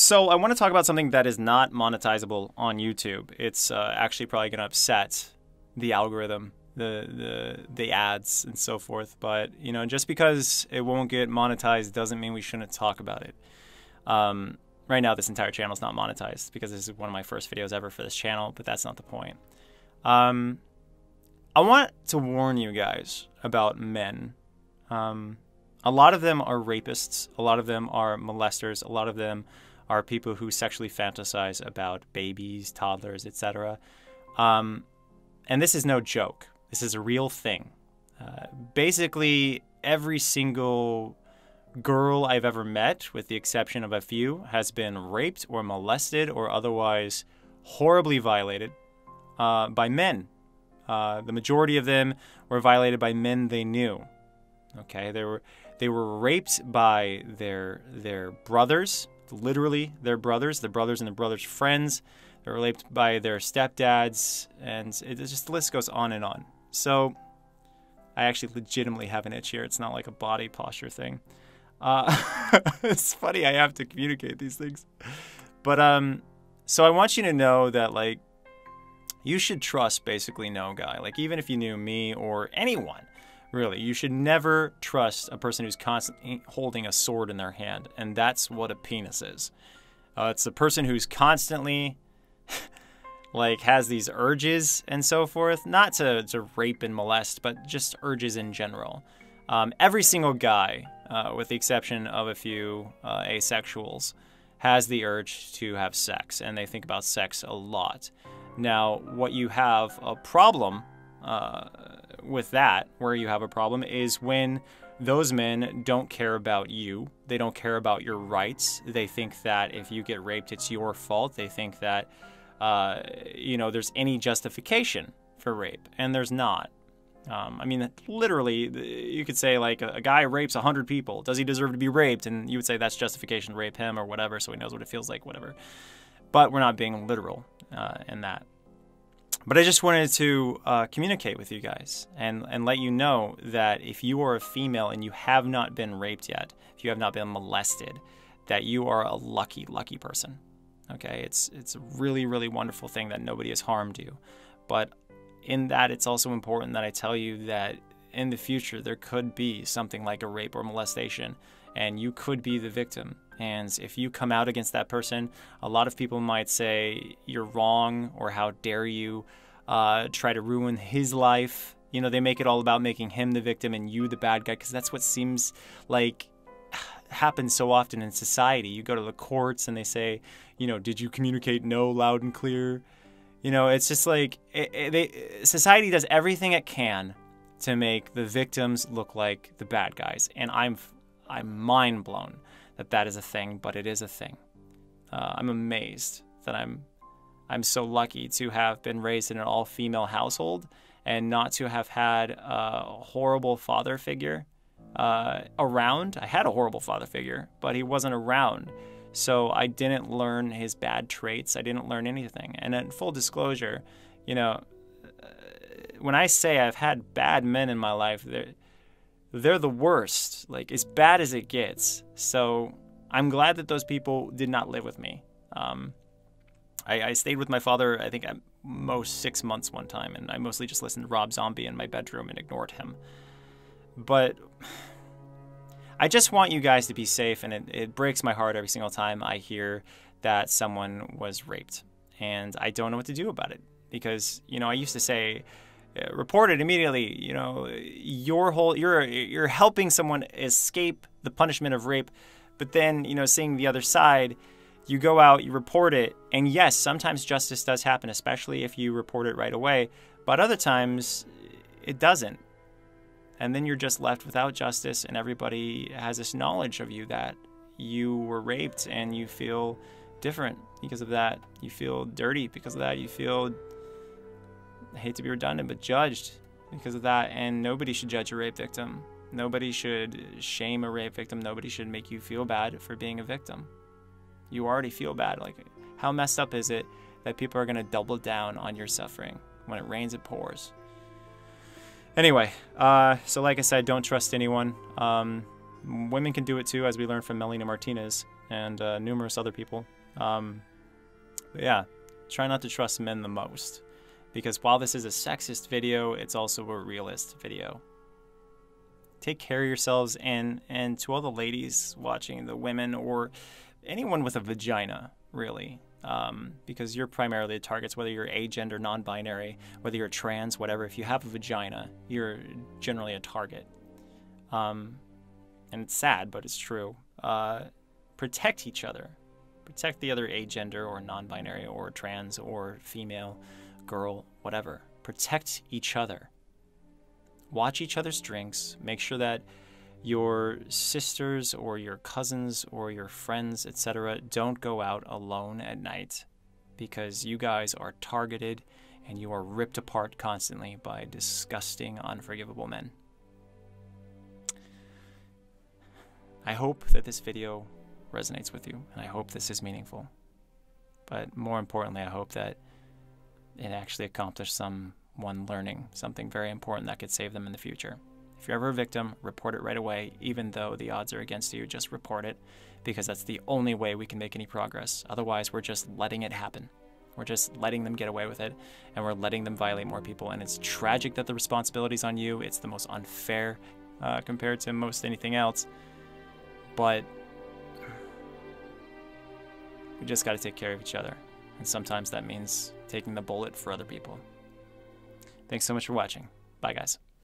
So I want to talk about something that is not monetizable on YouTube. It's actually probably going to upset the algorithm, the ads and so forth. But you know, just because it won't get monetized doesn't mean we shouldn't talk about it. Right now, this entire channel is not monetized because this is one of my first videos ever for this channel. But that's not the point. I want to warn you guys about men. A lot of them are rapists. A lot of them are molesters. A lot of them are people who sexually fantasize about babies, toddlers, etc. And this is no joke. This is a real thing. Basically, every single girl I've ever met, with the exception of a few, has been raped or molested or otherwise horribly violated by men. The majority of them were violated by men they knew. Okay, they were raped by their brothers, literally their brothers and their brothers' friends. They were raped by their stepdads, and the list goes on and on. So I actually legitimately have an itch here. It's not like a body posture thing. It's funny I have to communicate these things. But so I want you to know that, like, you should trust basically no guy. Like, even if you knew me or anyone, really, you should never trust a person who's constantly holding a sword in their hand. And that's what a penis is. It's a person who's constantly like has these urges and so forth, not to rape and molest, but just urges in general. Every single guy, with the exception of a few asexuals, has the urge to have sex, and they think about sex a lot. Now, what you have a problem with that, where you have a problem, is when those men don't care about you. They don't care about your rights. They think that if you get raped, it's your fault. They think that, you know, there's any justification for rape, and there's not. I mean, literally, you could say, like, a guy rapes 100 people. Does he deserve to be raped? And you would say that's justification to rape him or whatever, so he knows what it feels like, whatever. But we're not being literal in that. But I just wanted to communicate with you guys and let you know that if you are a female and you have not been raped yet, if you have not been molested, that you are a lucky, lucky person. Okay, it's a really, really wonderful thing that nobody has harmed you. But in that, it's also important that I tell you that in the future, there could be something like a rape or molestation, and you could be the victim. And if you come out against that person, a lot of people might say you're wrong, or how dare you try to ruin his life. You know, they make it all about making him the victim and you the bad guy, because that's what seems like happens so often in society. You go to the courts and they say, you know, did you communicate no loud and clear? You know, it's just like society does everything it can to make the victims look like the bad guys, and I'm mind blown that is a thing, but it is a thing. I'm amazed that I'm so lucky to have been raised in an all-female household and not to have had a horrible father figure around. I had a horrible father figure, but he wasn't around. So I didn't learn his bad traits. I didn't learn anything. And in full disclosure, you know, when I say I've had bad men in my life, they're the worst, like as bad as it gets. So I'm glad that those people did not live with me. I stayed with my father, I think at most 6 months one time, and I mostly just listened to Rob Zombie in my bedroom and ignored him. But I just want you guys to be safe, and it breaks my heart every single time I hear that someone was raped. And I don't know what to do about it. Because, you know, I used to say, report it immediately. You know, you're helping someone escape the punishment of rape. But then, you know, seeing the other side, you go out, you report it, and yes, sometimes justice does happen, especially if you report it right away. But other times, it doesn't. And then you're just left without justice, and everybody has this knowledge of you that you were raped, and you feel different because of that. You feel dirty because of that. You feel, I hate to be redundant, but judged because of that. And nobody should judge a rape victim. Nobody should shame a rape victim. Nobody should make you feel bad for being a victim. You already feel bad. Like, how messed up is it that people are going to double down on your suffering? When it rains, it pours. Anyway, so like I said, don't trust anyone. Women can do it too, as we learned from Melina Martinez. and numerous other people. But yeah, try not to trust men the most, because while this is a sexist video, it's also a realist video. Take care of yourselves, and to all the ladies watching, the women, or anyone with a vagina, really, because you're primarily the targets, whether you're agender, non-binary, whether you're trans, whatever. If you have a vagina, you're generally a target. And it's sad, but it's true. Protect each other. Protect the other agender or non-binary or trans or female, girl, whatever. Protect each other. Watch each other's drinks. Make sure that your sisters or your cousins or your friends, etc., don't go out alone at night, because you guys are targeted and you are ripped apart constantly by disgusting, unforgivable men. I hope that this video resonates with you, and I hope this is meaningful. But more importantly, I hope that it actually accomplished someone learning something very important that could save them in the future. If you're ever a victim, report it right away. Even though the odds are against you, just report it, because that's the only way we can make any progress. Otherwise, we're just letting it happen. We're just letting them get away with it, and we're letting them violate more people. And it's tragic that the responsibility's on you. It's the most unfair compared to most anything else. But we just got to take care of each other. And sometimes that means taking the bullet for other people. Thanks so much for watching. Bye, guys.